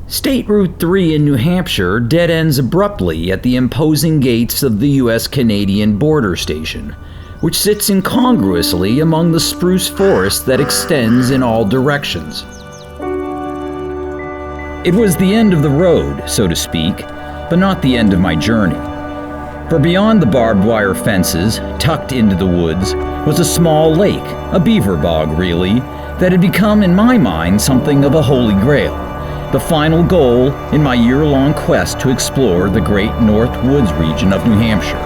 State Route 3 in New Hampshire dead ends abruptly at the imposing gates of the U.S.-Canadian border station, which sits incongruously among the spruce forest that extends in all directions. It was the end of the road, so to speak, but not the end of my journey. For beyond the barbed wire fences, tucked into the woods, was a small lake, a beaver bog really, that had become in my mind something of a holy grail, the final goal in my year-long quest to explore the great North Woods region of New Hampshire.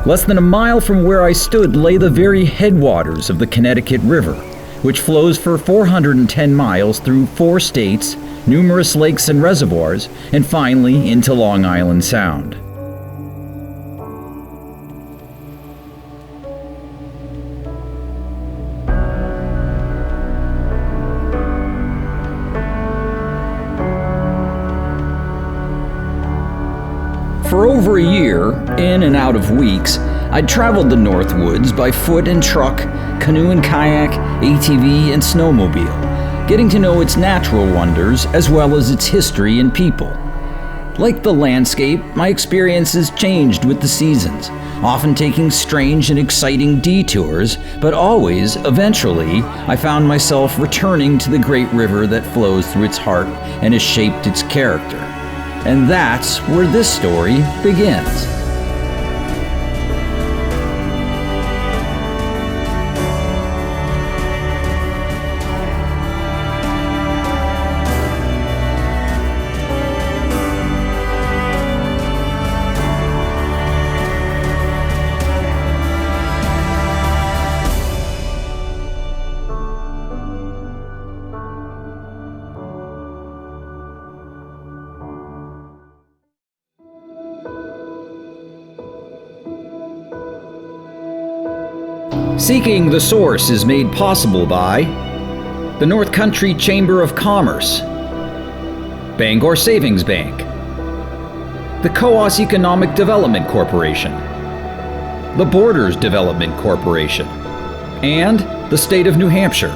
Less than a mile from where I stood lay the very headwaters of the Connecticut River, which flows for 410 miles through 4 states, numerous lakes and reservoirs, and finally into Long Island Sound. For over a year, in and out of weeks, I'd traveled the North Woods by foot and truck, canoe and kayak, ATV and snowmobile, getting to know its natural wonders as well as its history and people. Like the landscape, my experiences changed with the seasons, often taking strange and exciting detours, but always, eventually, I found myself returning to the great river that flows through its heart and has shaped its character. And that's where this story begins. Seeking the Source is made possible by the North Country Chamber of Commerce, Bangor Savings Bank, the Coas Economic Development Corporation, the Borders Development Corporation, and the State of New Hampshire.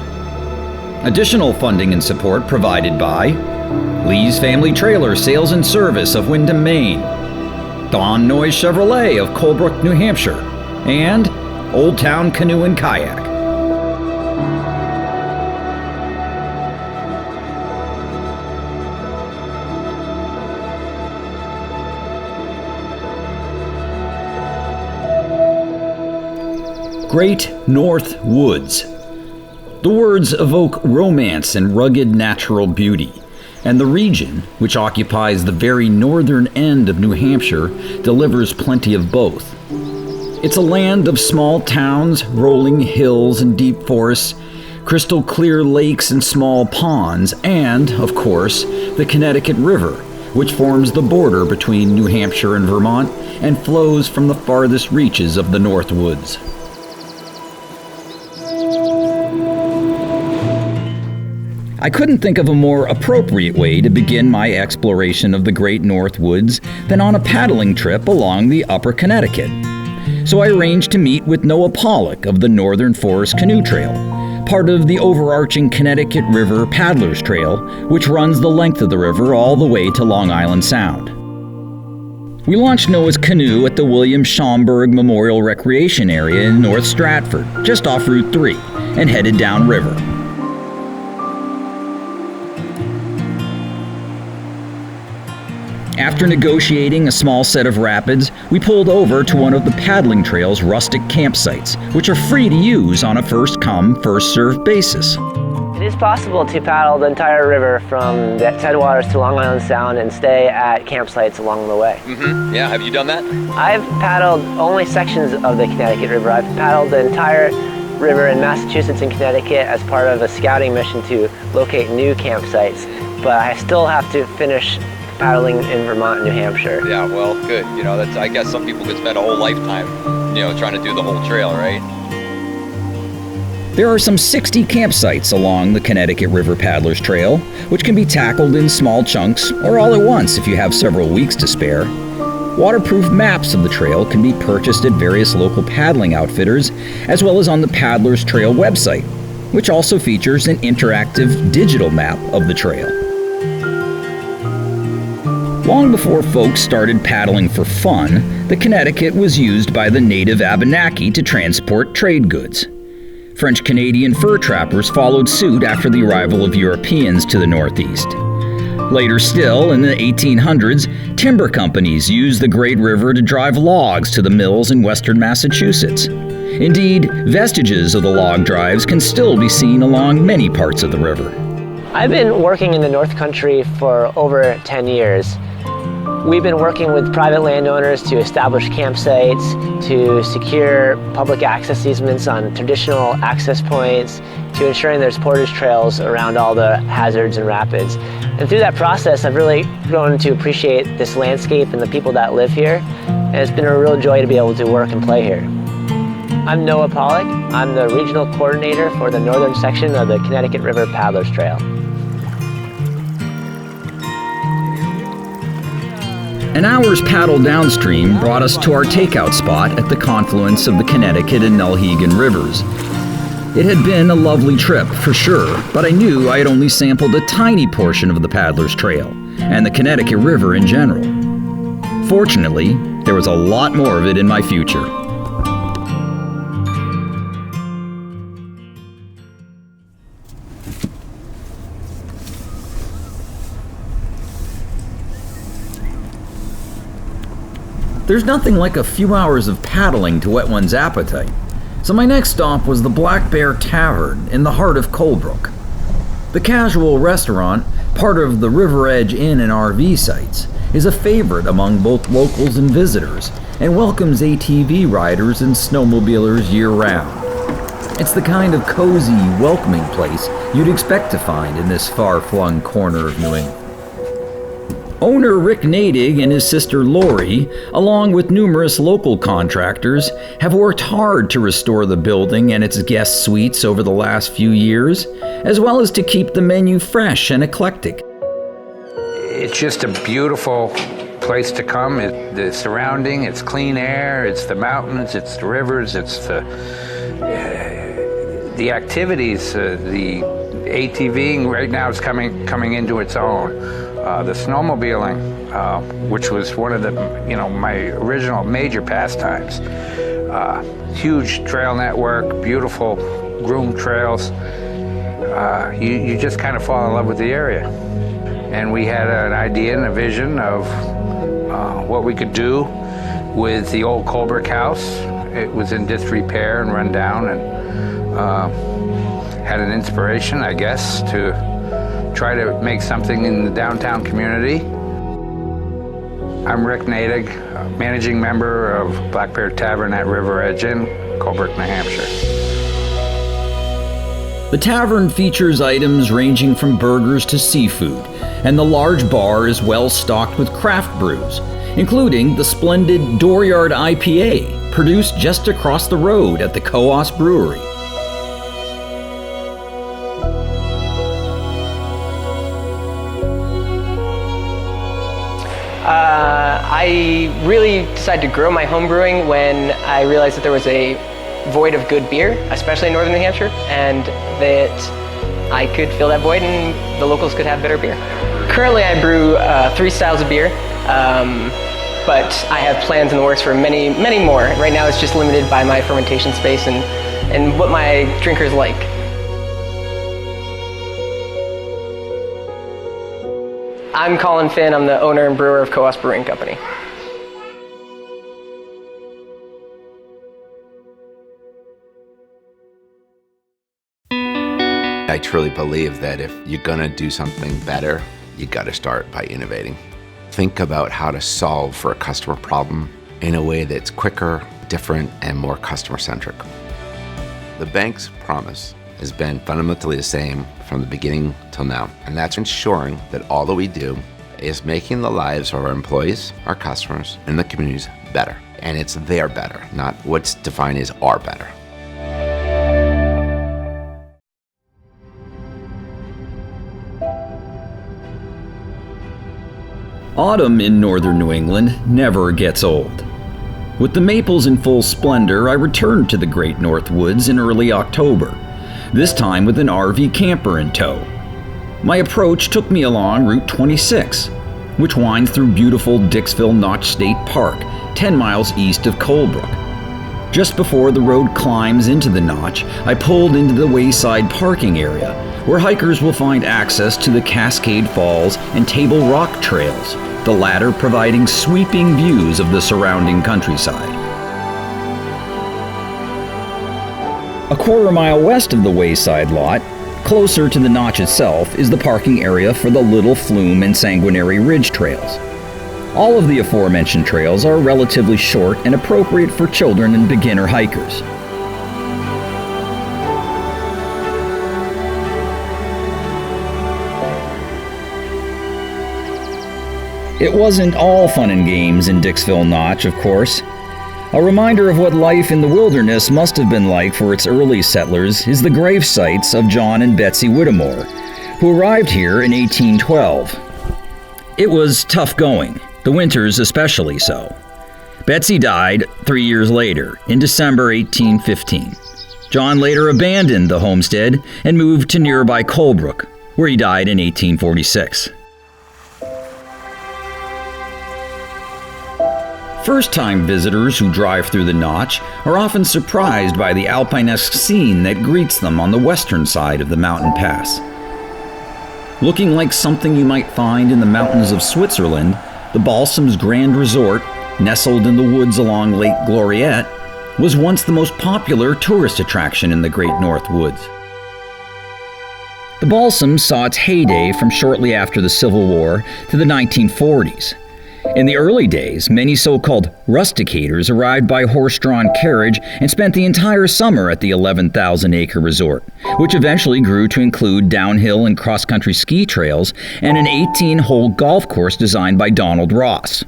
Additional funding and support provided by Lee's Family Trailer Sales and Service of Windham, Maine, Don Noyes Chevrolet of Colebrook, New Hampshire, and Old Town Canoe and Kayak. Great North Woods. The words evoke romance and rugged natural beauty, and the region, which occupies the very northern end of New Hampshire, delivers plenty of both. It's a land of small towns, rolling hills and deep forests, crystal clear lakes and small ponds, and, of course, the Connecticut River, which forms the border between New Hampshire and Vermont and flows from the farthest reaches of the North Woods. I couldn't think of a more appropriate way to begin my exploration of the Great North Woods than on a paddling trip along the Upper Connecticut. So I arranged to meet with Noah Pollock of the Northern Forest Canoe Trail, part of the overarching Connecticut River Paddlers Trail, which runs the length of the river all the way to Long Island Sound. We launched Noah's canoe at the William Schomburg Memorial Recreation Area in North Stratford, just off Route 3, and headed downriver. After negotiating a small set of rapids, we pulled over to one of the paddling trail's rustic campsites, which are free to use on a first-come, first-served basis. It is possible to paddle the entire river from the headwaters to Long Island Sound and stay at campsites along the way. Yeah, have you done that? I've paddled only sections of the Connecticut River. I've paddled the entire river in Massachusetts and Connecticut as part of a scouting mission to locate new campsites, but I still have to finish paddling in Vermont and New Hampshire. Yeah, well, good. You know, I guess some people could spend a whole lifetime, trying to do the whole trail, right? There are some 60 campsites along the Connecticut River Paddlers Trail, which can be tackled in small chunks or all at once if you have several weeks to spare. Waterproof maps of the trail can be purchased at various local paddling outfitters, as well as on the Paddlers Trail website. which also features an interactive digital map of the trail. Long before folks started paddling for fun, the Connecticut was used by the native Abenaki to transport trade goods. French-Canadian fur trappers followed suit after the arrival of Europeans to the Northeast. Later still, in the 1800s, timber companies used the Great River to drive logs to the mills in western Massachusetts. Indeed, vestiges of the log drives can still be seen along many parts of the river. I've been working in the North Country for over 10 years. We've been working with private landowners to establish campsites, to secure public access easements on traditional access points, to ensuring there's portage trails around all the hazards and rapids. And through that process, I've really grown to appreciate this landscape and the people that live here. And it's been a real joy to be able to work and play here. I'm Noah Pollack. I'm the regional coordinator for the northern section of the Connecticut River Paddlers Trail. An hour's paddle downstream brought us to our takeout spot at the confluence of the Connecticut and Nulhegan rivers. It had been a lovely trip, for sure, but I knew I had only sampled a tiny portion of the Paddler's Trail, and the Connecticut River in general. Fortunately, there was a lot more of it in my future. There's nothing like a few hours of paddling to whet one's appetite, so my next stop was the Black Bear Tavern in the heart of Colebrook. The casual restaurant, part of the River Edge Inn and RV sites, is a favorite among both locals and visitors, and welcomes ATV riders and snowmobilers year-round. It's the kind of cozy, welcoming place you'd expect to find in this far-flung corner of New England. Owner Rick Nadig and his sister Lori, along with numerous local contractors, have worked hard to restore the building and its guest suites over the last few years, as well as to keep the menu fresh and eclectic. It's just a beautiful place to come. The surrounding, it's clean air, it's the mountains, it's the rivers, it's the activities, the ATVing right now is coming into its own. The snowmobiling, which was one of the, my original major pastimes. Huge trail network, beautiful groomed trails. You just kind of fall in love with the area. And we had an idea and a vision of what we could do with the old Colebrook house. It was in disrepair and run down, and had an inspiration, I guess, to try to make something in the downtown community. I'm Rick Nadig, managing member of Black Bear Tavern at River Edge Inn, Colebrook, New Hampshire. The tavern features items ranging from burgers to seafood, and the large bar is well stocked with craft brews, including the splendid Dooryard IPA, produced just across the road at the Coos Brewery. I really decided to grow my home brewing when I realized that there was a void of good beer, especially in northern New Hampshire, and that I could fill that void and the locals could have better beer. Currently I brew 3 styles of beer, but I have plans in the works for many, many more. Right now it's just limited by my fermentation space and what my drinkers like. I'm Colin Finn. I'm the owner and brewer of Coos Brewing Company. I truly believe that if you're gonna do something better, you gotta start by innovating. Think about how to solve for a customer problem in a way that's quicker, different, and more customer-centric. The bank's promise has been fundamentally the same from the beginning till now, and that's ensuring that all that we do is making the lives of our employees, our customers, and the communities better. And it's their better, not what's defined as our better. Autumn in northern New England never gets old. With the maples in full splendor, I returned to the Great North Woods in early October. this time with an RV camper in tow. My approach took me along Route 26, which winds through beautiful Dixville Notch State Park, 10 miles east of Colebrook. Just before the road climbs into the notch, I pulled into the wayside parking area, where hikers will find access to the Cascade Falls and Table Rock trails, the latter providing sweeping views of the surrounding countryside. A quarter-mile west of the wayside lot, closer to the notch itself, is the parking area for the Little Flume and Sanguinary Ridge trails. All of the aforementioned trails are relatively short and appropriate for children and beginner hikers. It wasn't all fun and games in Dixville Notch, of course. A reminder of what life in the wilderness must have been like for its early settlers is the grave sites of John and Betsy Whittemore, who arrived here in 1812. It was tough going, the winters especially so. Betsy died 3 years later, in December 1815. John later abandoned the homestead and moved to nearby Colebrook, where he died in 1846. First-time visitors who drive through the Notch are often surprised by the alpinesque scene that greets them on the western side of the mountain pass. Looking like something you might find in the mountains of Switzerland, the Balsam's Grand Resort, nestled in the woods along Lake Gloriette, was once the most popular tourist attraction in the Great North Woods. The Balsam saw its heyday from shortly after the Civil War to the 1940s. In the early days, many so-called rusticators arrived by horse-drawn carriage and spent the entire summer at the 11,000-acre resort, which eventually grew to include downhill and cross-country ski trails and an 18-hole golf course designed by Donald Ross.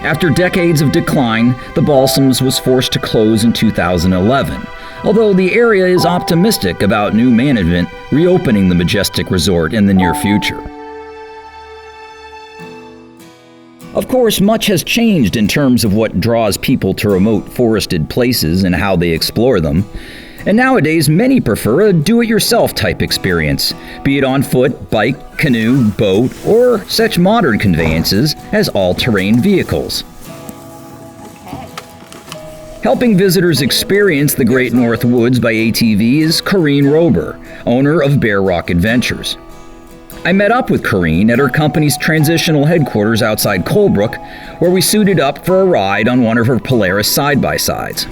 After decades of decline, the Balsams was forced to close in 2011, although the area is optimistic about new management reopening the majestic resort in the near future. Of course, much has changed in terms of what draws people to remote forested places and how they explore them. And nowadays, many prefer a do-it-yourself type experience, be it on foot, bike, canoe, boat, or such modern conveyances as all-terrain vehicles. Helping visitors experience the Great North Woods by ATV is Corrine Rober, owner of Bear Rock Adventures. I met up with Corrine at her company's transitional headquarters outside Colebrook, where we suited up for a ride on one of her Polaris side-by-sides.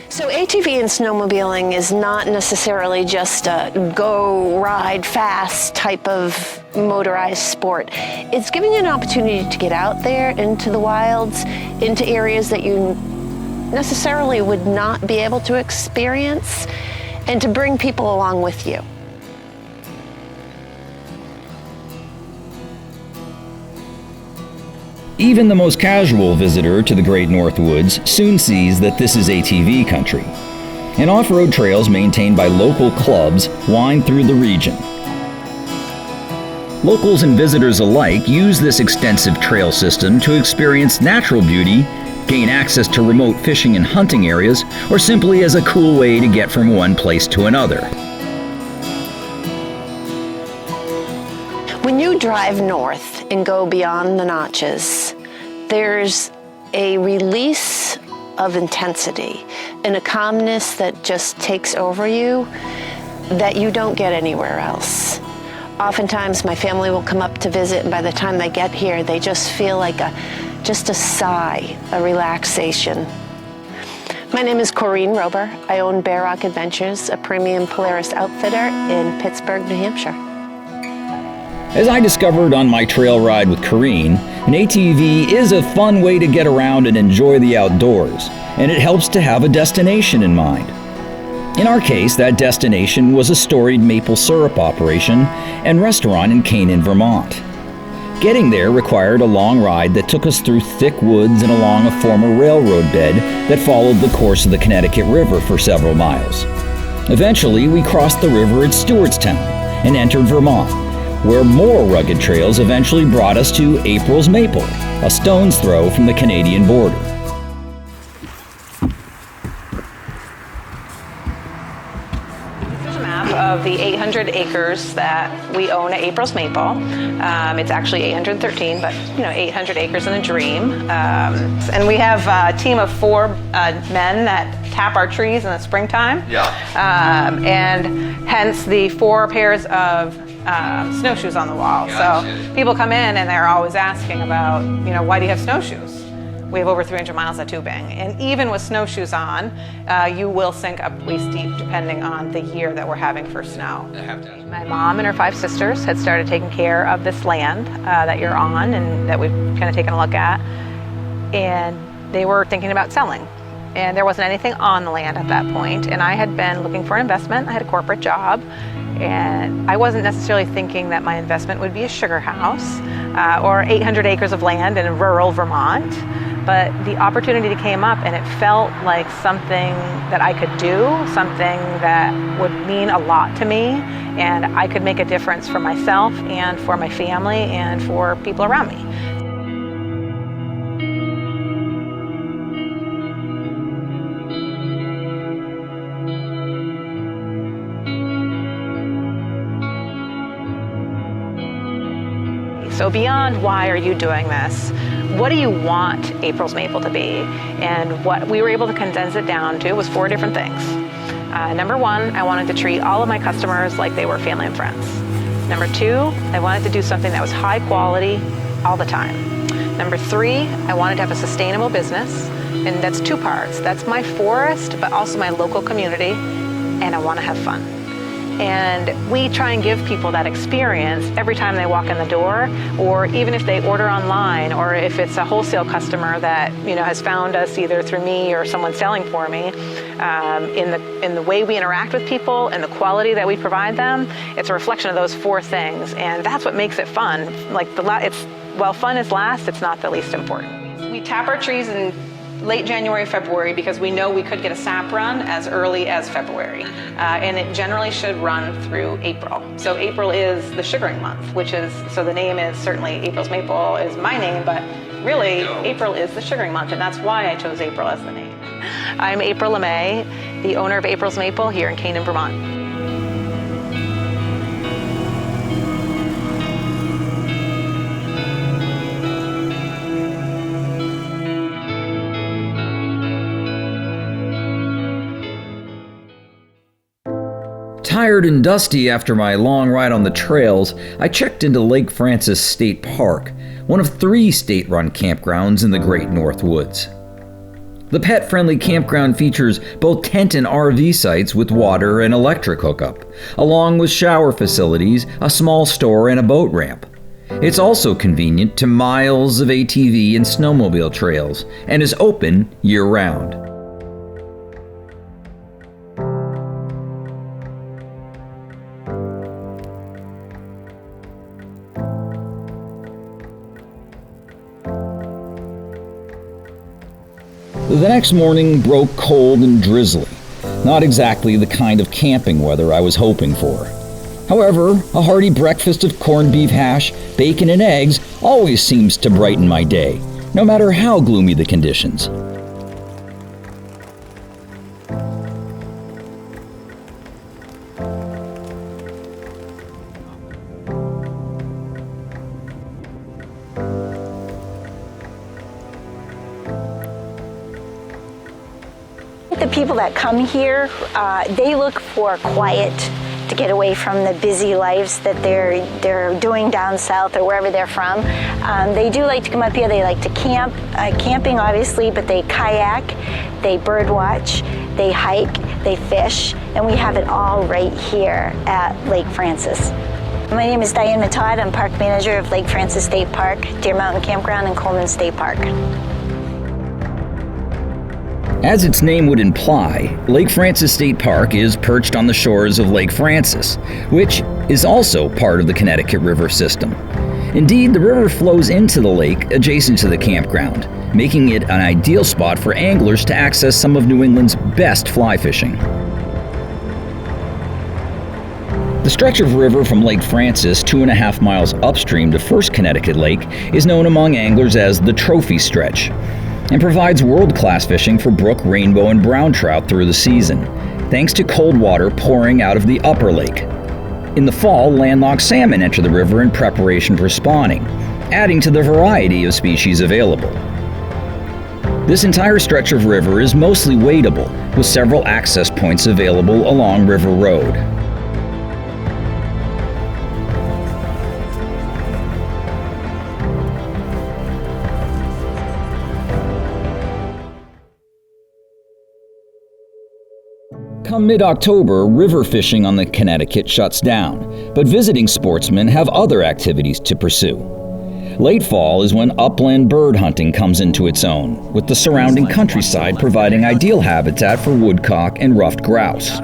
So ATV and snowmobiling is not necessarily just a go, ride, fast type of motorized sport. It's giving you an opportunity to get out there into the wilds, into areas that you necessarily would not be able to experience, and to bring people along with you. Even the most casual visitor to the Great North Woods soon sees that this is ATV country, and off-road trails maintained by local clubs wind through the region. Locals and visitors alike use this extensive trail system to experience natural beauty, gain access to remote fishing and hunting areas, or simply as a cool way to get from one place to another. When you drive north and go beyond the notches, there's a release of intensity and a calmness that just takes over you that you don't get anywhere else. Oftentimes my family will come up to visit, and by the time they get here, they just feel like just a sigh, a relaxation. My name is Corrine Rober. I own Bear Rock Adventures, a premium Polaris outfitter in Pittsburgh, New Hampshire. As I discovered on my trail ride with Corrine, an ATV is a fun way to get around and enjoy the outdoors, and it helps to have a destination in mind. In our case, that destination was a storied maple syrup operation and restaurant in Canaan, Vermont. Getting there required a long ride that took us through thick woods and along a former railroad bed that followed the course of the Connecticut River for several miles. Eventually, we crossed the river at Stewartstown and entered Vermont, where more rugged trails eventually brought us to April's Maple, a stone's throw from the Canadian border. of the 800 acres that we own at April's Maple. It's actually 813, but 800 acres in a dream. And we have a team of 4 men that tap our trees in the springtime. And hence the 4 pairs of snowshoes on the wall. Gotcha. So people come in and they're always asking about, why do you have snowshoes? We have over 300 miles of tubing. And even with snowshoes on, you will sink up waist deep depending on the year that we're having for snow. My mom and her 5 sisters had started taking care of this land that you're on and that we've kind of taken a look at. And they were thinking about selling. And there wasn't anything on the land at that point. And I had been looking for an investment. I had a corporate job. And I wasn't necessarily thinking that my investment would be a sugar house or 800 acres of land in rural Vermont. But the opportunity came up and it felt like something that I could do, something that would mean a lot to me. And I could make a difference for myself and for my family and for people around me. So beyond why are you doing this, what do you want April's Maple to be? And what we were able to condense it down to was 4 different things. Number 1, I wanted to treat all of my customers like they were family and friends. Number 2, I wanted to do something that was high quality all the time. Number 3, I wanted to have a sustainable business, and that's 2 parts. That's my forest, but also my local community, and I want to have fun. And we try and give people that experience every time they walk in the door, or even if they order online, or if it's a wholesale customer that has found us either through me or someone selling for me. In the way we interact with people and the quality that we provide them, it's a reflection of those 4 things, and that's what makes it fun. While fun is last, it's not the least important. We tap our trees in late January, February, because we know we could get a sap run as early as February. And it generally should run through April. So April is the sugaring month, so the name is certainly April's Maple is my name, but really April is the sugaring month, and that's why I chose April as the name. I'm April LeMay, the owner of April's Maple here in Canaan, Vermont. Tired and dusty after my long ride on the trails, I checked into Lake Francis State Park, one of 3 state-run campgrounds in the Great North Woods. The pet-friendly campground features both tent and RV sites with water and electric hookup, along with shower facilities, a small store, and a boat ramp. It's also convenient to miles of ATV and snowmobile trails, and is open year-round. The next morning broke cold and drizzly, not exactly the kind of camping weather I was hoping for. However, a hearty breakfast of corned beef hash, bacon, and eggs always seems to brighten my day, no matter how gloomy the conditions. The people that come here, they look for quiet to get away from the busy lives that they're doing down south or wherever they're from. They do like to come up here. They like to camp, camping obviously, but they kayak, they bird watch, they hike, they fish, and we have it all right here at Lake Francis. My name is Diane Matad. I'm park manager of Lake Francis State Park, Deer Mountain Campground, and Coleman State Park. As its name would imply, Lake Francis State Park is perched on the shores of Lake Francis, which is also part of the Connecticut River system. Indeed, the river flows into the lake adjacent to the campground, making it an ideal spot for anglers to access some of New England's best fly fishing. The stretch of river from Lake Francis 2.5 miles upstream to First Connecticut Lake is known among anglers as the Trophy Stretch, and provides world-class fishing for brook, rainbow, and brown trout through the season. thanks to cold water pouring out of the upper lake. In the fall, landlocked salmon enter the river in preparation for spawning, adding to the variety of species available. This entire stretch of river is mostly wadable, with several access points available along River Road. Come mid-October, river fishing on the Connecticut shuts down, but visiting sportsmen have other activities to pursue. Late fall is when upland bird hunting comes into its own, with the surrounding countryside providing ideal habitat for woodcock and ruffed grouse.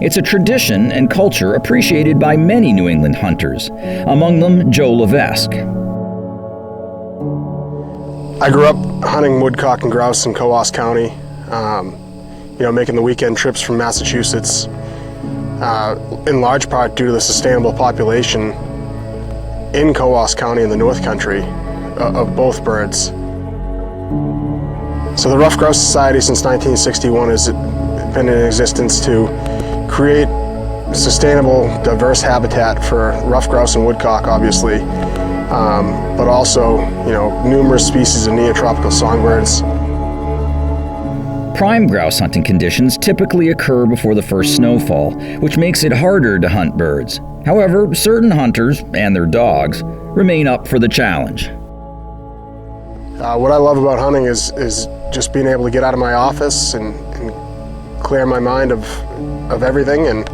It's a tradition and culture appreciated by many New England hunters, among them Joe Levesque. I grew up hunting woodcock and grouse in Coos County. Making the weekend trips from Massachusetts, in large part due to the sustainable population in Coos County in the North Country of both birds. So the Ruffed Grouse Society since 1961 has been in existence to create sustainable, diverse habitat for ruffed grouse and woodcock, obviously, but also, numerous species of neotropical songbirds. Prime grouse hunting conditions typically occur before the first snowfall, which makes it harder to hunt birds. However, certain hunters, and their dogs, remain up for the challenge. What I love about hunting is just being able to get out of my office and clear my mind of everything and,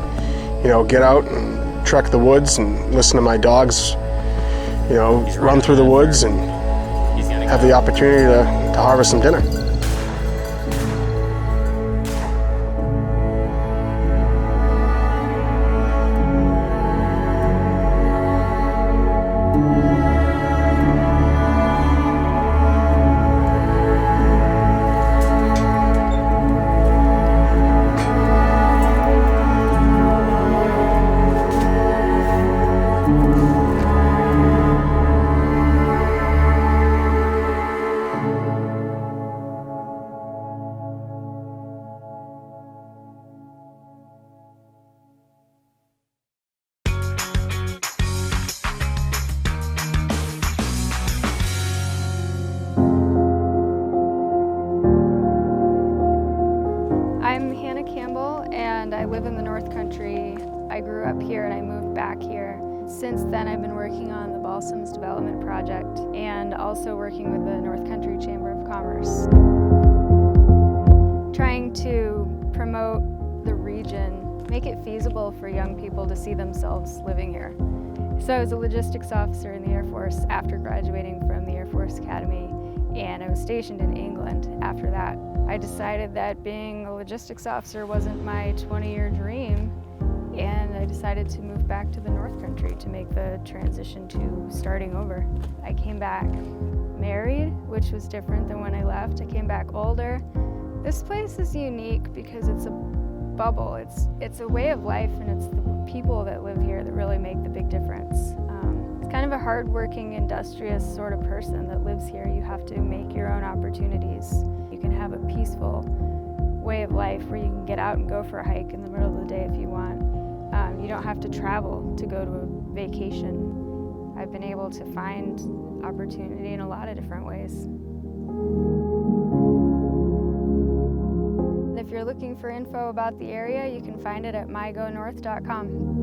get out and trek the woods and listen to my dogs, run through the woods and have the opportunity to harvest some dinner. I'm Hannah Campbell and I live in the North Country. I grew up here and I moved back here. Since then I've been working on the Balsams Development Project and also working with the North Country Chamber of Commerce. Trying to promote the region, make it feasible for young people to see themselves living here. So I was a logistics officer in the Air Force after graduating from the Air Force Academy, and I was stationed in England after that. I decided that being a logistics officer wasn't my 20-year dream, and I decided to move back to the North Country to make the transition to starting over. I came back married, which was different than when I left. I came back older. This place is unique because it's a bubble. It's a way of life, and it's the people that live here that really make the big difference. It's kind of a hardworking, industrious sort of person that lives here. You have to make your own opportunities. You can have a peaceful way of life where you can get out and go for a hike in the middle of the day if you want. You don't have to travel to go to a vacation. I've been able to find opportunity in a lot of different ways. If you're looking for info about the area, you can find it at mygonorth.com.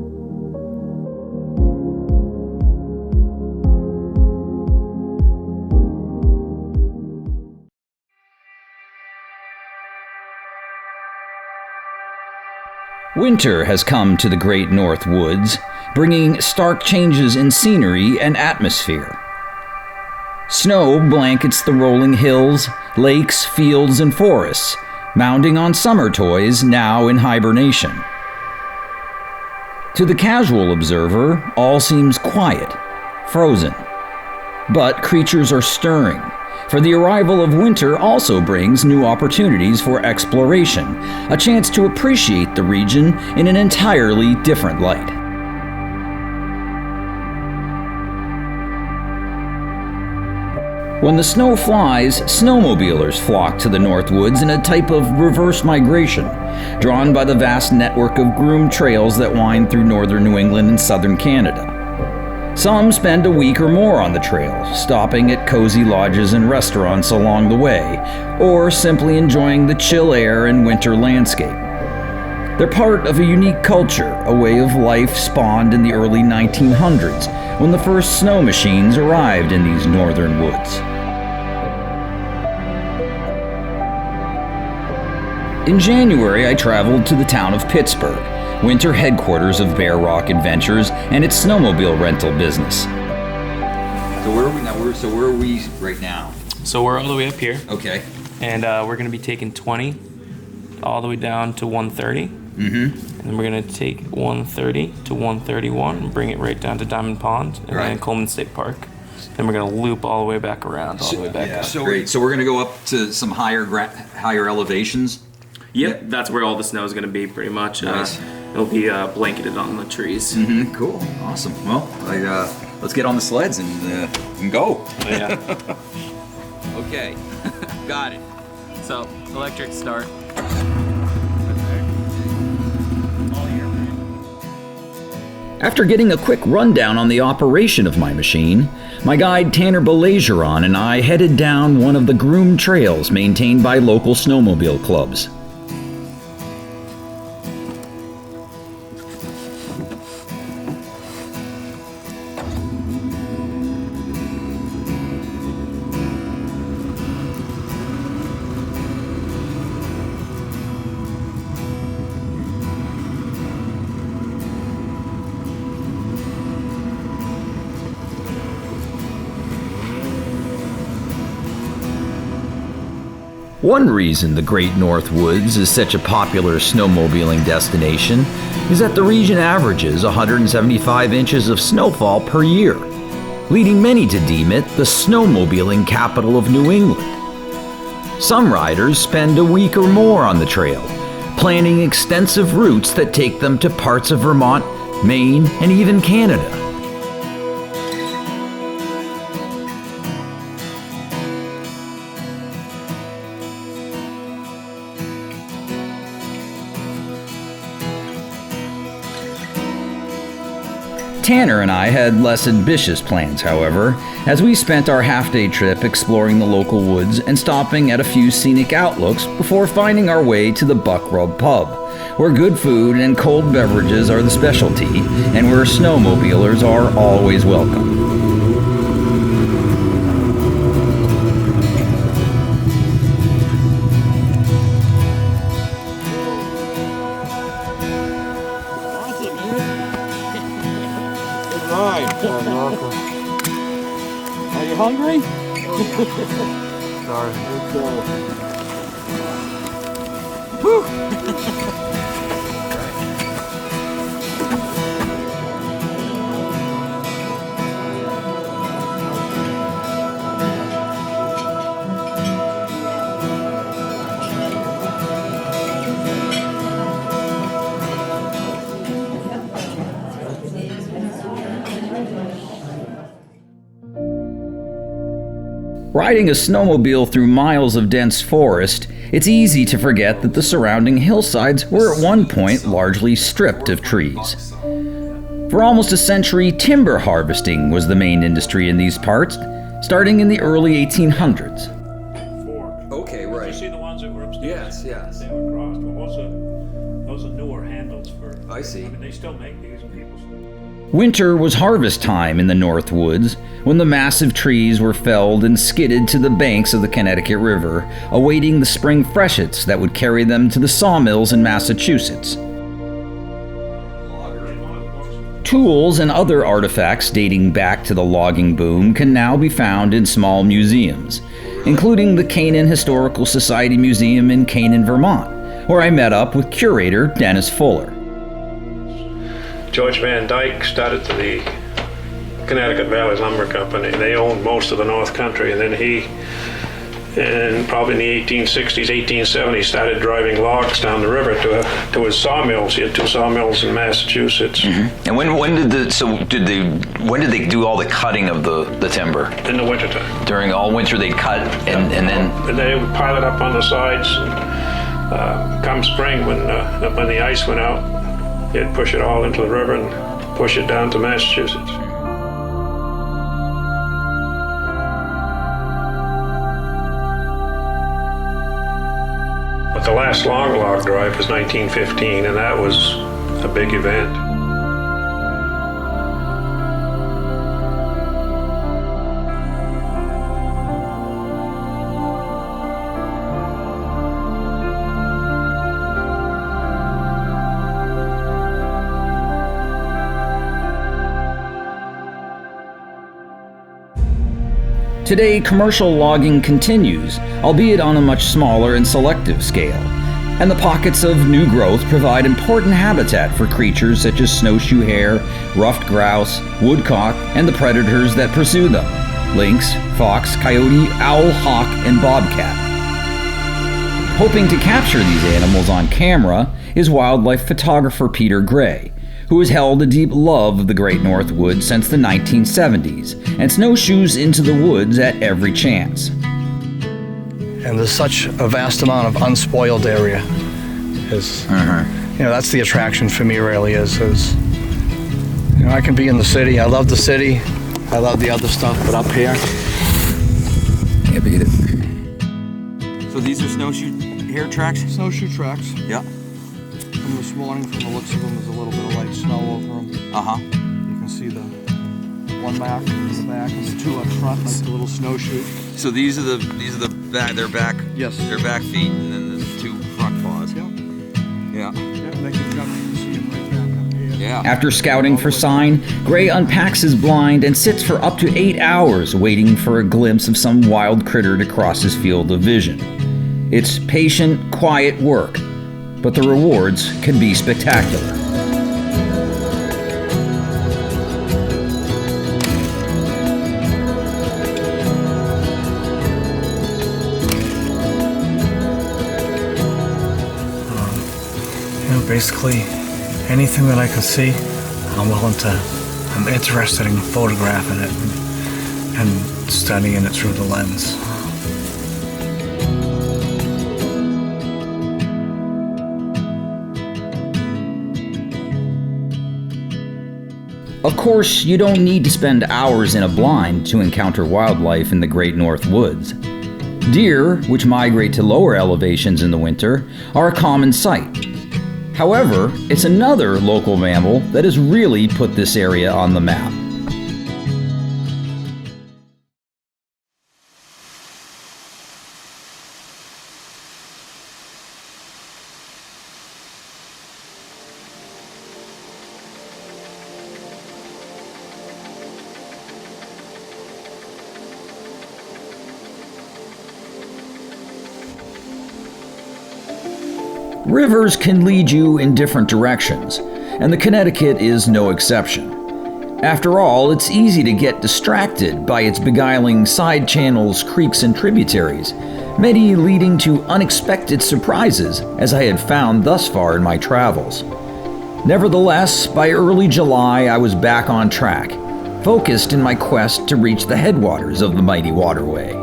Winter has come to the Great North Woods, bringing stark changes in scenery and atmosphere. Snow blankets the rolling hills, lakes, fields, and forests, mounting on summer toys now in hibernation. To the casual observer, all seems quiet, frozen. But creatures are stirring, for the arrival of winter also brings new opportunities for exploration, a chance to appreciate the region in an entirely different light. When the snow flies, snowmobilers flock to the North Woods in a type of reverse migration, drawn by the vast network of groomed trails that wind through northern New England and southern Canada. Some spend a week or more on the trail, stopping at cozy lodges and restaurants along the way, or simply enjoying the chill air and winter landscape. They're part of a unique culture, a way of life spawned in the early 1900s, when the first snow machines arrived in these northern woods. In January, I traveled to the town of Pittsburgh, winter headquarters of Bear Rock Adventures and its snowmobile rental business. So where are we now? Where are we right now? So we're all the way up here. Okay. And we're going to be taking 20 all the way down to 130. Mm-hmm. And then we're going to take 130 to 131 and bring it right down to Diamond Pond and then Coleman State Park. Then we're going to loop all the way back around, all the way back up. So we're going to go up to some higher elevations? Yep, that's where all the snow is going to be pretty much. Nice. It'll be blanketed on the trees. Mm-hmm. Cool. Awesome. Well, let's get on the sleds and go. Yeah. Okay. Got it. So, electric start. After getting a quick rundown on the operation of my machine, my guide Tanner Belageron and I headed down one of the groomed trails maintained by local snowmobile clubs. One reason the Great North Woods is such a popular snowmobiling destination is that the region averages 175 inches of snowfall per year, leading many to deem it the snowmobiling capital of New England. Some riders spend a week or more on the trail, planning extensive routes that take them to parts of Vermont, Maine, and even Canada. Tanner and I had less ambitious plans, however, as we spent our half-day trip exploring the local woods and stopping at a few scenic outlooks before finding our way to the Buck Rub Pub, where good food and cold beverages are the specialty and where snowmobilers are always welcome. Are you hungry? Sorry. Riding a snowmobile through miles of dense forest, it's easy to forget that the surrounding hillsides were at one point largely stripped of trees. For almost a century, timber harvesting was the main industry in these parts, starting in the early 1800s. Okay, right. You see the ones that were upstairs? Yes. They were crossed. Well, those are newer handles for. I see. I mean, they still make these and people. Winter was harvest time in the North Woods, when the massive trees were felled and skidded to the banks of the Connecticut River, awaiting the spring freshets that would carry them to the sawmills in Massachusetts. Tools and other artifacts dating back to the logging boom can now be found in small museums, including the Canaan Historical Society Museum in Canaan, Vermont, where I met up with curator Dennis Fuller. George Van Dyke started the Connecticut Valley Lumber Company. They owned most of the North Country, and then he and probably in the 1860s, 1870s, started driving logs down the river to his sawmills. He had 2 sawmills in Massachusetts. Mm-hmm. And when did they do all the cutting of the timber? In the wintertime. During all winter they'd cut and then? And they would pile it up on the sides. Come spring, when the ice went out, they'd push it all into the river and push it down to Massachusetts. But the last long log drive was 1915, and that was a big event. Today, commercial logging continues, albeit on a much smaller and selective scale, and the pockets of new growth provide important habitat for creatures such as snowshoe hare, ruffed grouse, woodcock, and the predators that pursue them: lynx, fox, coyote, owl, hawk, and bobcat. Hoping to capture these animals on camera is wildlife photographer Peter Gray, who has held a deep love of the Great North Woods since the 1970s and snowshoes into the woods at every chance. And there's such a vast amount of unspoiled area. That's the attraction for me, really, is I can be in the city. I love the city. I love the other stuff, but up here, can't beat it. So these are snowshoe hare tracks? Snowshoe tracks. Yeah. From this morning, from the looks of them, there's a little bit of light snow over them. You can see the one back in the back and the 2 up front, like the little snowshoe. So these are the back, their back. Yes. Their back feet, and then the 2 front paws. Yeah. Yeah. They can jump. You can see them right back up here. Yeah. After scouting for sign, Gray unpacks his blind and sits for up to 8 hours waiting for a glimpse of some wild critter to cross his field of vision. It's patient, quiet work, but the rewards can be spectacular. Basically, anything that I can see, I'm interested in photographing it and studying it through the lens. Of course, you don't need to spend hours in a blind to encounter wildlife in the Great North Woods. Deer, which migrate to lower elevations in the winter, are a common sight. However, it's another local mammal that has really put this area on the map. Rivers can lead you in different directions, and the Connecticut is no exception. After all, it's easy to get distracted by its beguiling side channels, creeks, and tributaries, many leading to unexpected surprises, as I had found thus far in my travels. Nevertheless, by early July, I was back on track, focused in my quest to reach the headwaters of the mighty waterway.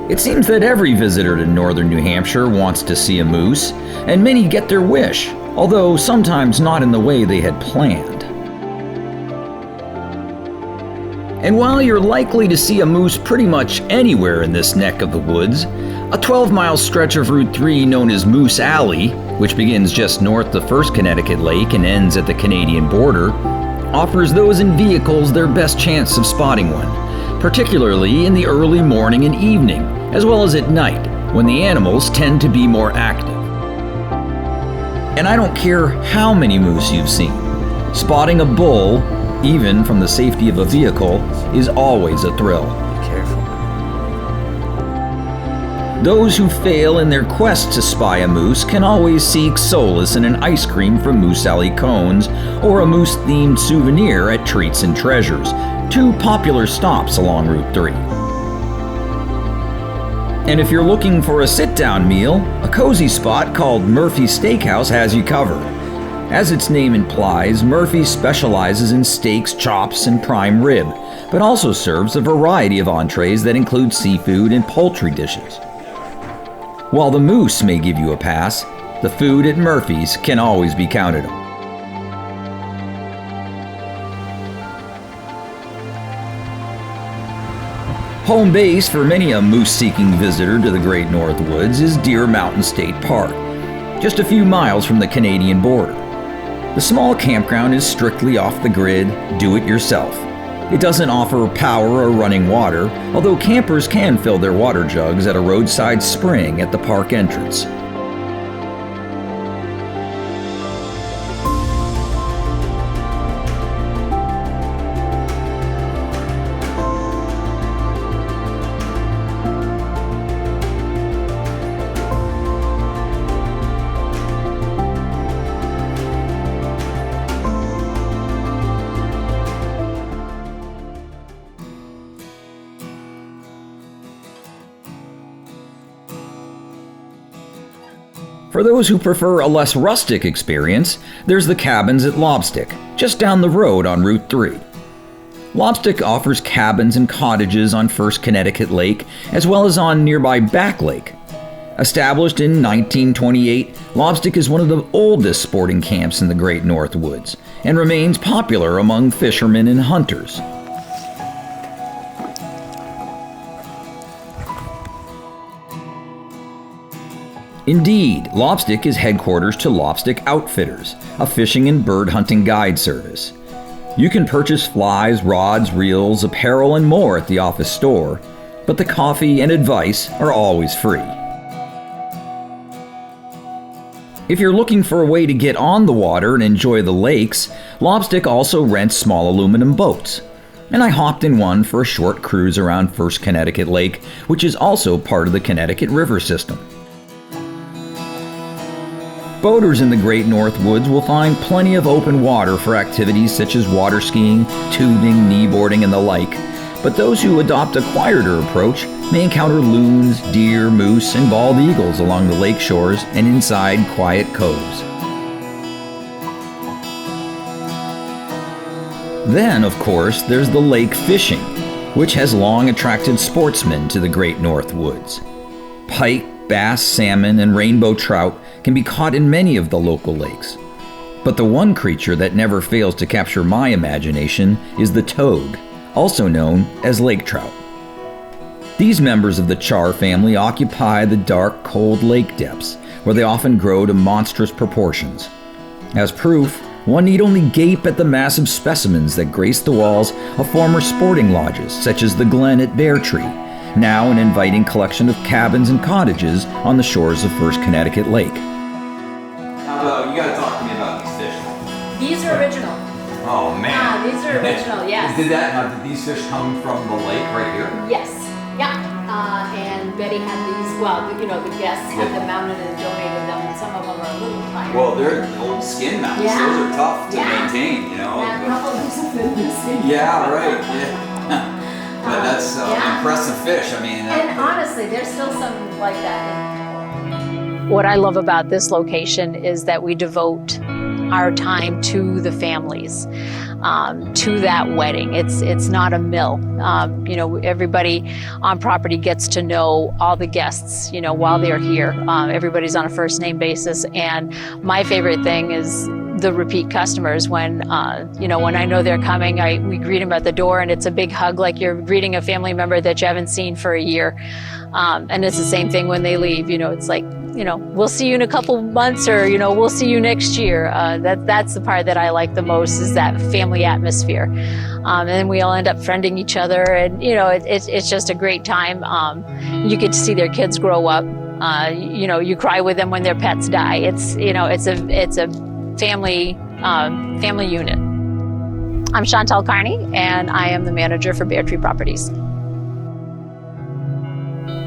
It seems that every visitor to northern New Hampshire wants to see a moose, and many get their wish, although sometimes not in the way they had planned. And while you're likely to see a moose pretty much anywhere in this neck of the woods, a 12-mile stretch of Route 3 known as Moose Alley, which begins just north of First Connecticut Lake and ends at the Canadian border, offers those in vehicles their best chance of spotting one, particularly in the early morning and evening, as well as at night, when the animals tend to be more active. And I don't care how many moose you've seen, spotting a bull, even from the safety of a vehicle, is always a thrill. Those who fail in their quest to spy a moose can always seek solace in an ice cream from Moose Alley Cones or a moose-themed souvenir at Treats and Treasures, two popular stops along Route 3. And if you're looking for a sit-down meal, a cozy spot called Murphy's Steakhouse has you covered. As its name implies, Murphy specializes in steaks, chops, and prime rib, but also serves a variety of entrees that include seafood and poultry dishes. While the moose may give you a pass, the food at Murphy's can always be counted on. Home base for many a moose-seeking visitor to the Great North Woods is Deer Mountain State Park, just a few miles from the Canadian border. The small campground is strictly off the grid, do-it-yourself. It doesn't offer power or running water, although campers can fill their water jugs at a roadside spring at the park entrance. For those who prefer a less rustic experience, there's the cabins at Lobstick, just down the road on Route 3. Lobstick offers cabins and cottages on First Connecticut Lake, as well as on nearby Back Lake. Established in 1928, Lobstick is one of the oldest sporting camps in the Great North Woods, and remains popular among fishermen and hunters. Indeed, Lobstick is headquarters to Lobstick Outfitters, a fishing and bird hunting guide service. You can purchase flies, rods, reels, apparel, and more at the office store, but the coffee and advice are always free. If you're looking for a way to get on the water and enjoy the lakes, Lobstick also rents small aluminum boats. And I hopped in one for a short cruise around First Connecticut Lake, which is also part of the Connecticut River system. Boaters in the Great North Woods will find plenty of open water for activities such as water skiing, tubing, kneeboarding, and the like, but those who adopt a quieter approach may encounter loons, deer, moose, and bald eagles along the lake shores and inside quiet coves. Then, of course, there's the lake fishing, which has long attracted sportsmen to the Great North Woods. Pike, bass, salmon, and rainbow trout can be caught in many of the local lakes. But the one creature that never fails to capture my imagination is the togue, also known as lake trout. These members of the char family occupy the dark, cold lake depths, where they often grow to monstrous proportions. As proof, one need only gape at the massive specimens that grace the walls of former sporting lodges, such as the Glen at Bear Tree, now an inviting collection of cabins and cottages on the shores of First Connecticut Lake. You gotta talk to me about these fish. These are original. Oh man. These are original, yes. Did these fish come from the lake right here? Yes, yeah. And Betty had these, the guests had them mounted and donated them, and some of them are a little tiny. Well, they're old skin mounts. Yeah. Those are tough to maintain, And a couple of them have been missing. Yeah, right. Yeah. But that's impressive fish. I mean, and honestly, there's still some like that. What I love about this location is that we devote our time to the families, to that wedding. It's not a mill. Everybody on property gets to know all the guests, while they're here. Everybody's on a first name basis. And my favorite thing is the repeat customers. When I know they're coming, we greet them at the door, and it's a big hug, like you're greeting a family member that you haven't seen for a year. And it's the same thing when they leave. It's like, we'll see you in a couple months, or we'll see you next year. That's the part that I like the most, is that family atmosphere. And then we all end up friending each other, and it's just a great time. You get to see their kids grow up. You cry with them when their pets die. It's a family unit. I'm Chantal Carney, and I am the manager for Bear Tree Properties.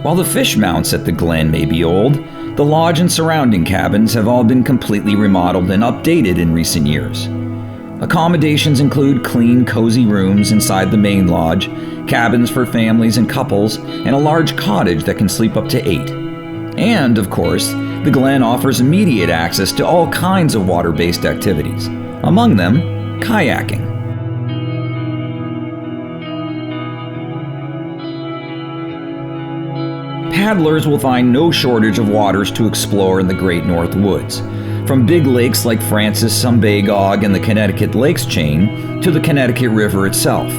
While the fish mounts at the Glen may be old, the lodge and surrounding cabins have all been completely remodeled and updated in recent years. Accommodations include clean, cozy rooms inside the main lodge, cabins for families and couples, and a large cottage that can sleep up to 8. And, of course, the Glen offers immediate access to all kinds of water-based activities, among them kayaking. Paddlers will find no shortage of waters to explore in the Great North Woods, from big lakes like Francis, Sumbagog, and the Connecticut Lakes chain to the Connecticut River itself.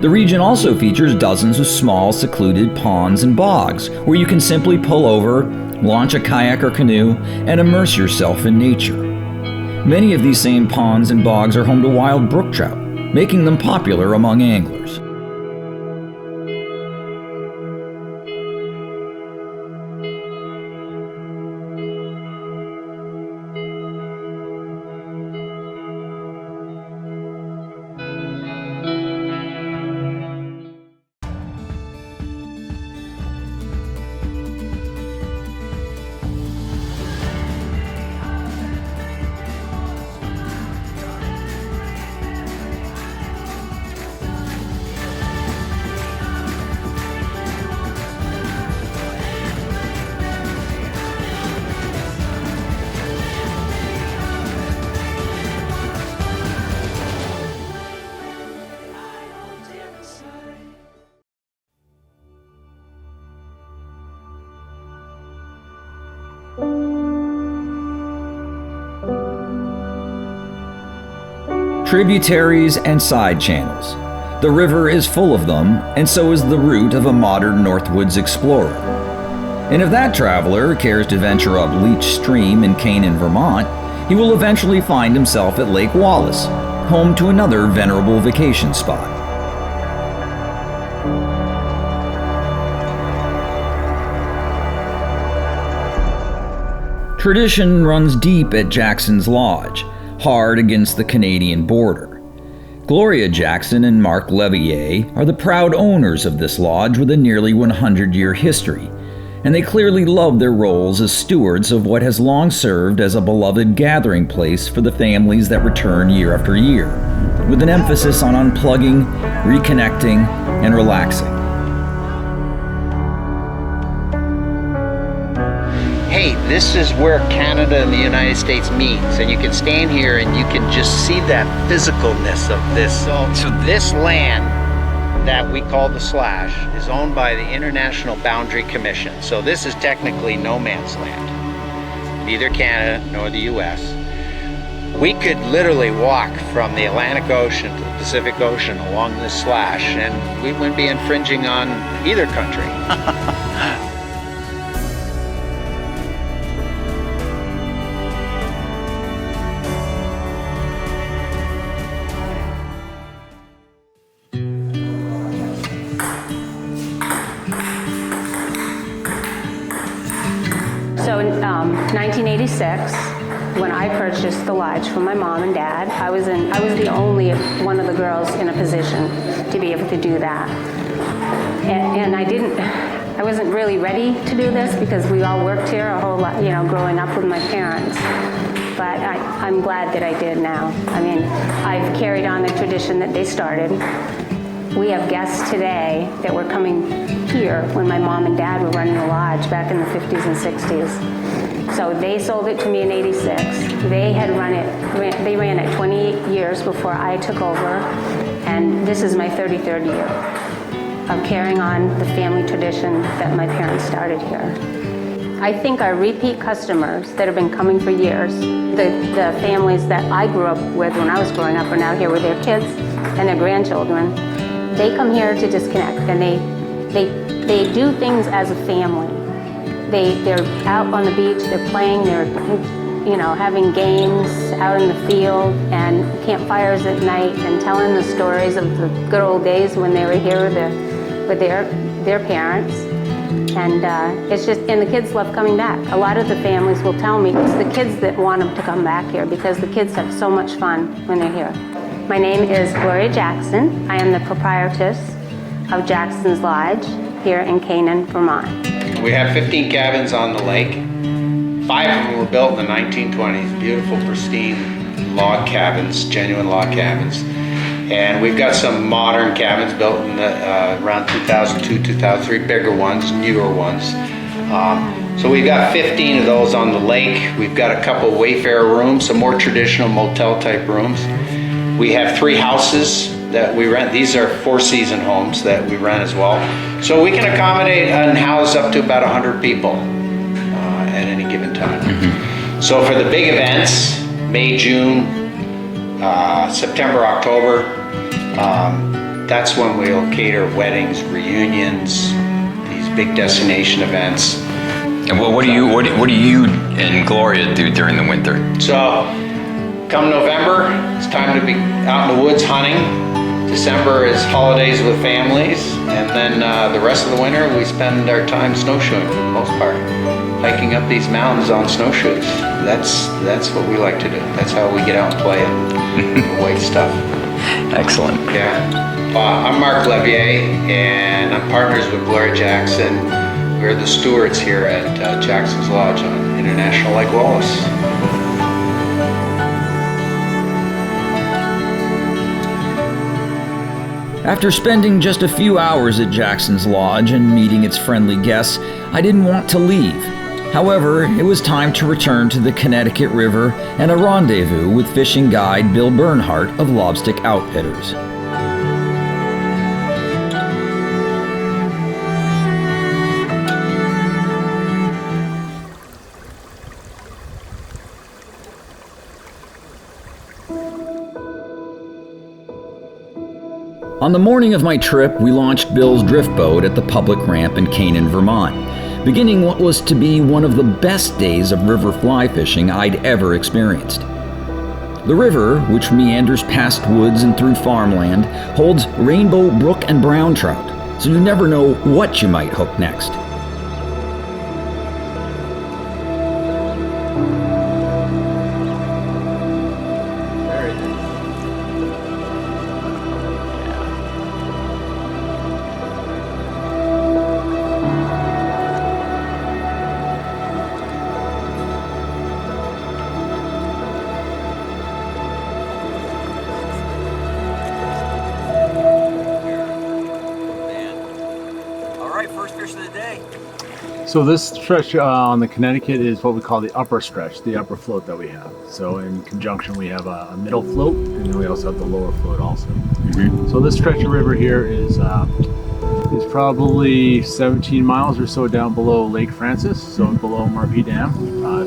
The region also features dozens of small, secluded ponds and bogs where you can simply pull over, launch a kayak or canoe, and immerse yourself in nature. Many of these same ponds and bogs are home to wild brook trout, making them popular among anglers. Tributaries and side channels. The river is full of them, and so is the route of a modern Northwoods explorer. And if that traveler cares to venture up Leech Stream in Canaan, Vermont, he will eventually find himself at Lake Wallace, home to another venerable vacation spot. Tradition runs deep at Jackson's Lodge, hard against the Canadian border. Gloria Jackson and Mark Levier are the proud owners of this lodge with a nearly 100-year history, and they clearly love their roles as stewards of what has long served as a beloved gathering place for the families that return year after year, with an emphasis on unplugging, reconnecting, and relaxing. Hey, this is where Canada and the United States meets, and you can stand here and you can just see that physicalness of this. So this land that we call the Slash is owned by the International Boundary Commission. So this is technically no man's land, neither Canada nor the US. We could literally walk from the Atlantic Ocean to the Pacific Ocean along this Slash, and we wouldn't be infringing on either country. So in 1986, when I purchased the lodge from my mom and dad, I was the only one of the girls in a position to be able to do that. And I wasn't really ready to do this because we all worked here a whole lot, growing up with my parents. But I'm glad that I did now. I mean, I've carried on the tradition that they started. We have guests today that were coming here when my mom and dad were running the lodge back in the 50s and 60s. So they sold it to me in '86. They had they ran it 28 years before I took over, and this is my 33rd year of carrying on the family tradition that my parents started here. I think our repeat customers that have been coming for years, the families that I grew up with when I was growing up are now here with their kids and their grandchildren. They come here to disconnect, and they do things as a family. They're out on the beach, they're playing, they're having games out in the field and campfires at night and telling the stories of the good old days when they were here with their parents. And and the kids love coming back. A lot of the families will tell me it's the kids that want them to come back here because the kids have so much fun when they're here. My name is Gloria Jackson. I am the proprietress of Jackson's Lodge. here in Canaan, Vermont. We have 15 cabins on the lake. 5 of them were built in the 1920s. Beautiful, pristine log cabins, genuine log cabins. And we've got some modern cabins built in around 2002, 2003, bigger ones, newer ones. So we've got 15 of those on the lake. We've got a couple Wayfarer rooms, some more traditional motel type rooms. We have 3 houses that we rent. These are 4-season homes that we rent as well. So we can accommodate and house up to about 100 people at any given time. So for the big events, May, June, September, October, that's when we'll cater weddings, reunions, these big destination events. And what do you and Gloria do during the winter? So come November, it's time to be out in the woods hunting. December is holidays with families, and then the rest of the winter we spend our time snowshoeing for the most part, hiking up these mountains on snowshoes. That's what we like to do. That's how we get out and play it, the white stuff. Excellent. Yeah. I'm Mark Levier, and I'm partners with Gloria Jackson. We're the stewards here at Jackson's Lodge on International Lake Wallace. After spending just a few hours at Jackson's Lodge and meeting its friendly guests, I didn't want to leave. However, it was time to return to the Connecticut River and a rendezvous with fishing guide Bill Bernhardt of Lobstick Outfitters. On the morning of my trip, we launched Bill's drift boat at the public ramp in Canaan, Vermont, beginning what was to be one of the best days of river fly fishing I'd ever experienced. The river, which meanders past woods and through farmland, holds rainbow brook and brown trout, so you never know what you might hook next. So this stretch on the Connecticut is what we call the upper stretch, the upper float that we have. So in conjunction we have a middle float, and then we also have the lower float also. So this stretch of river here is probably 17 miles or so down below Lake Francis, so below Murphy Dam.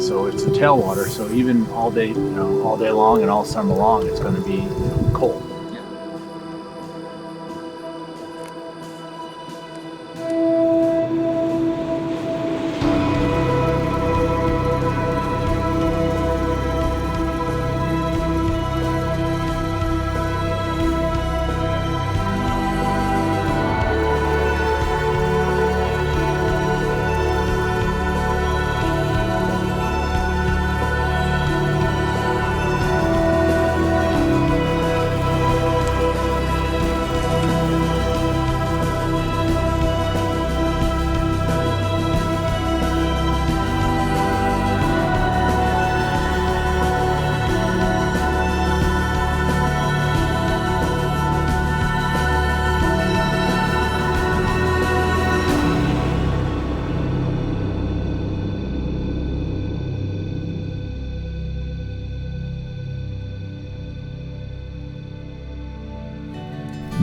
So it's the tailwater, so even all day, all day long and all summer long, it's going to be cold.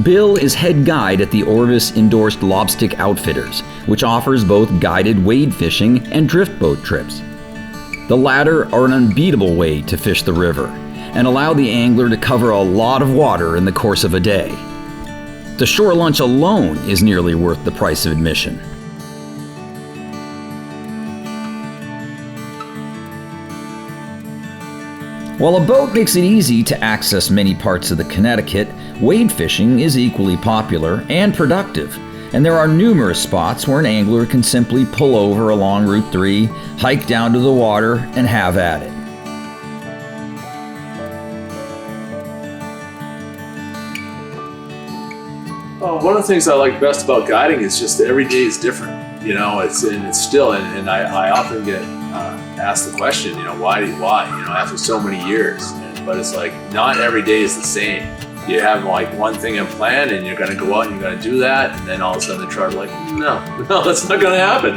Bill is head guide at the Orvis-endorsed Lobstick Outfitters, which offers both guided wade fishing and drift boat trips. The latter are an unbeatable way to fish the river and allow the angler to cover a lot of water in the course of a day. The shore lunch alone is nearly worth the price of admission. While a boat makes it easy to access many parts of the Connecticut, wade fishing is equally popular and productive, and there are numerous spots where an angler can simply pull over along Route 3, hike down to the water, and have at it. Oh, one of the things I like best about guiding is just that every day is different. You know, it's still, and I often get asked the question, you know, why? You know, after so many years. But it's like not every day is the same. You have like one thing in plan, and you're going to go out and you're going to do that, and then all of a sudden the truck like, no, that's not going to happen.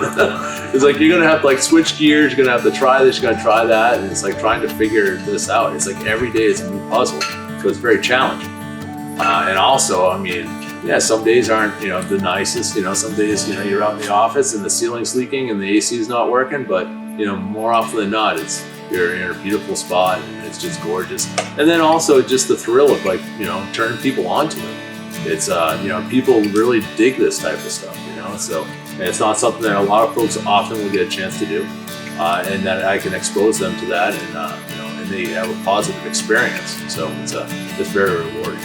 It's like you're going to have to like switch gears. You're going to have to try this. You're going to try that, and it's like trying to figure this out. It's like every day is a new puzzle, so it's very challenging. And also, I mean, yeah, some days aren't, you know, the nicest. You know, some days, you know, you're out in the office and the ceiling's leaking and the AC is not working. But you know, more often than not, you're in a beautiful spot and it's just gorgeous. And then also just the thrill of like, you know, turning people onto it. It's you know, people really dig this type of stuff. You know, so it's not something that a lot of folks often will get a chance to do, and that I can expose them to that, and you know, and they have a positive experience. So it's very rewarding.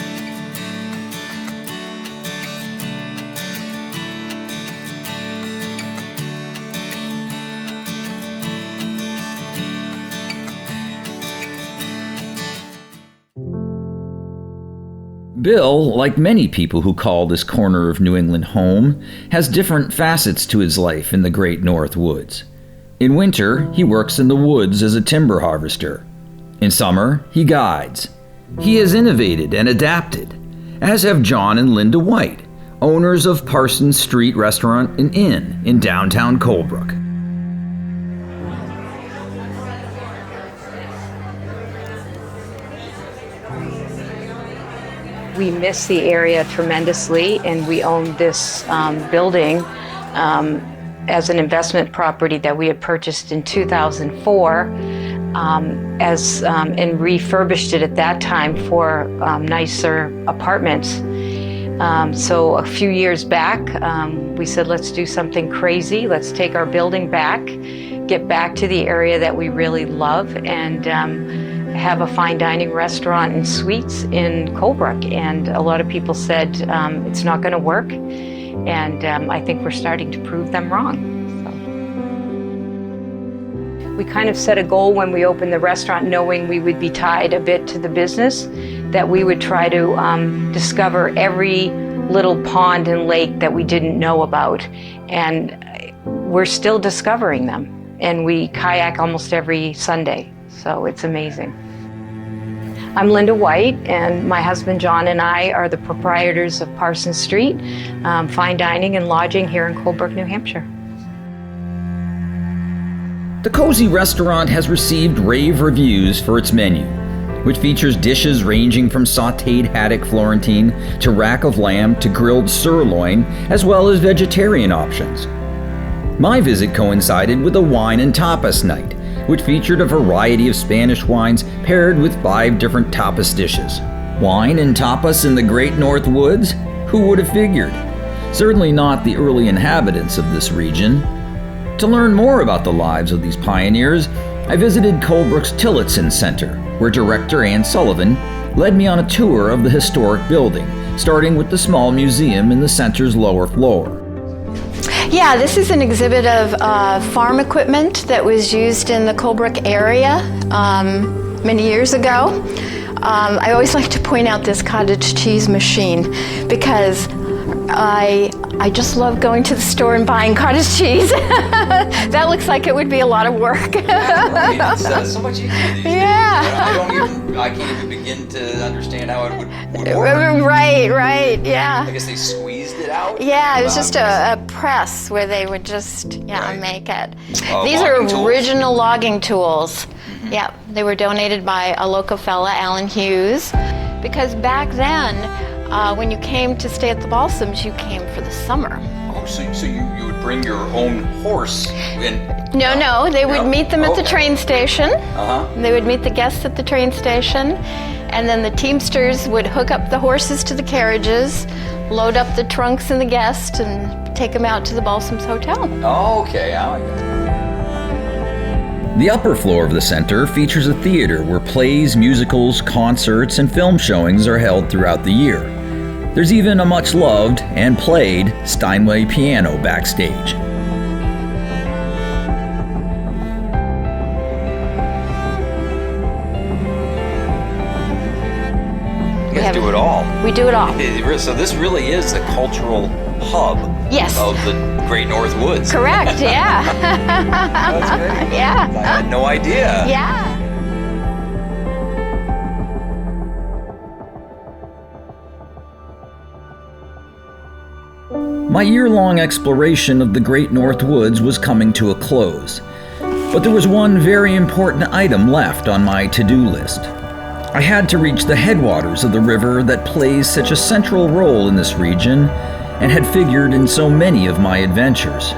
Bill, like many people who call this corner of New England home, has different facets to his life in the Great North Woods. In winter, he works in the woods as a timber harvester. In summer, he guides. He has innovated and adapted, as have John and Linda White, owners of Parsons Street Restaurant and Inn in downtown Colebrook. We miss the area tremendously, and we owned this building as an investment property that we had purchased in 2004 and refurbished it at that time for nicer apartments. So a few years back, we said, let's do something crazy. Let's take our building back, get back to the area that we really love, and have a fine dining restaurant and suites in Colebrook. And a lot of people said it's not going to work, and I think we're starting to prove them wrong. So. We kind of set a goal when we opened the restaurant, knowing we would be tied a bit to the business, that we would try to discover every little pond and lake that we didn't know about, and we're still discovering them. And we kayak almost every Sunday. So it's amazing. I'm Linda White, and my husband John and I are the proprietors of Parsons Street, fine dining and lodging here in Colebrook, New Hampshire. The cozy restaurant has received rave reviews for its menu, which features dishes ranging from sautéed haddock Florentine to rack of lamb to grilled sirloin, as well as vegetarian options. My visit coincided with a wine and tapas night, which featured a variety of Spanish wines paired with 5 different tapas dishes. Wine and tapas in the Great North Woods? Who would have figured? Certainly not the early inhabitants of this region. To learn more about the lives of these pioneers, I visited Colebrook's Tillotson Center, where director Ann Sullivan led me on a tour of the historic building, starting with the small museum in the center's lower floor. Yeah, this is an exhibit of farm equipment that was used in the Colebrook area many years ago. I always like to point out this cottage cheese machine because I just love going to the store and buying cottage cheese. That looks like it would be a lot of work. Yeah, it's so much easier these days. Yeah. I can't even begin to understand how it would work. Right, yeah. I guess they squeezed it out? Yeah, it was just a press where they would just make it. These are logging original logging tools. Mm-hmm. Yeah, they were donated by a local fella, Alan Hughes, because back then, when you came to stay at the Balsams, you came for the summer. Oh, so you would bring your own horse in? No, they would meet them at the train station. They would meet the guests at the train station, and then the Teamsters would hook up the horses to the carriages, load up the trunks and the guests, and take them out to the Balsams Hotel. Oh, okay, I like that. The upper floor of the center features a theater where plays, musicals, concerts, and film showings are held throughout the year. There's even a much-loved and played Steinway piano backstage. You You guys do it all. We do it all. So this really is the cultural hub Yes. of the Great North Woods. Correct, yeah. That's great. Yeah. I had no idea. Yeah. My year-long exploration of the Great North Woods was coming to a close, but there was one very important item left on my to-do list. I had to reach the headwaters of the river that plays such a central role in this region and had figured in so many of my adventures.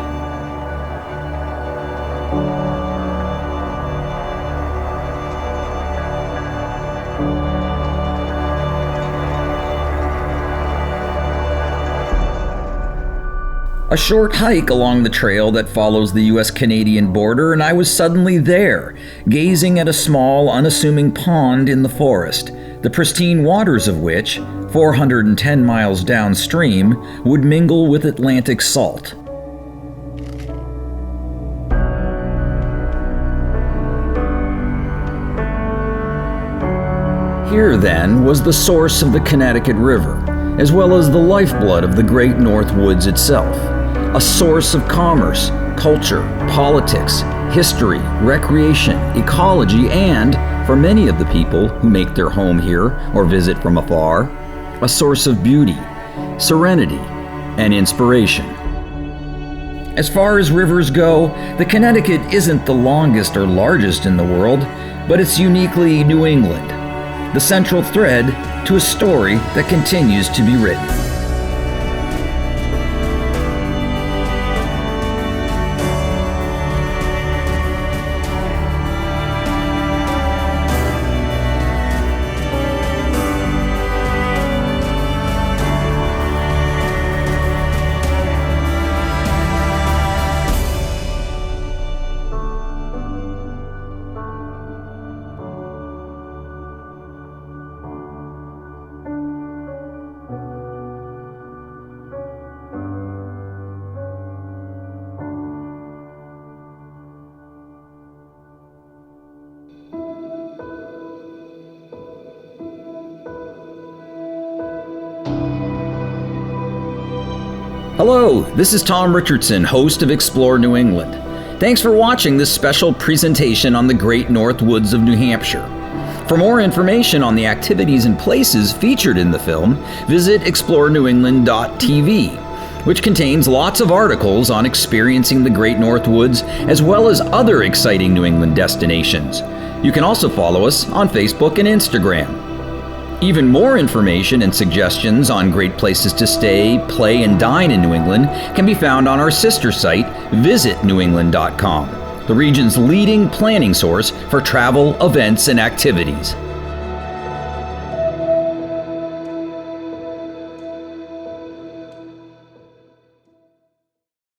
A short hike along the trail that follows the US-Canadian border, and I was suddenly there, gazing at a small, unassuming pond in the forest, the pristine waters of which, 410 miles downstream, would mingle with Atlantic salt. Here, then, was the source of the Connecticut River, as well as the lifeblood of the Great North Woods itself. A source of commerce, culture, politics, history, recreation, ecology, and, for many of the people who make their home here or visit from afar, a source of beauty, serenity, and inspiration. As far as rivers go, the Connecticut isn't the longest or largest in the world, but it's uniquely New England, the central thread to a story that continues to be written. Hello, this is Tom Richardson, host of Explore New England. Thanks for watching this special presentation on the Great North Woods of New Hampshire. For more information on the activities and places featured in the film, visit explorenewengland.tv, which contains lots of articles on experiencing the Great North Woods as well as other exciting New England destinations. You can also follow us on Facebook and Instagram. Even more information and suggestions on great places to stay, play, and dine in New England can be found on our sister site, visitnewengland.com, the region's leading planning source for travel, events, and activities.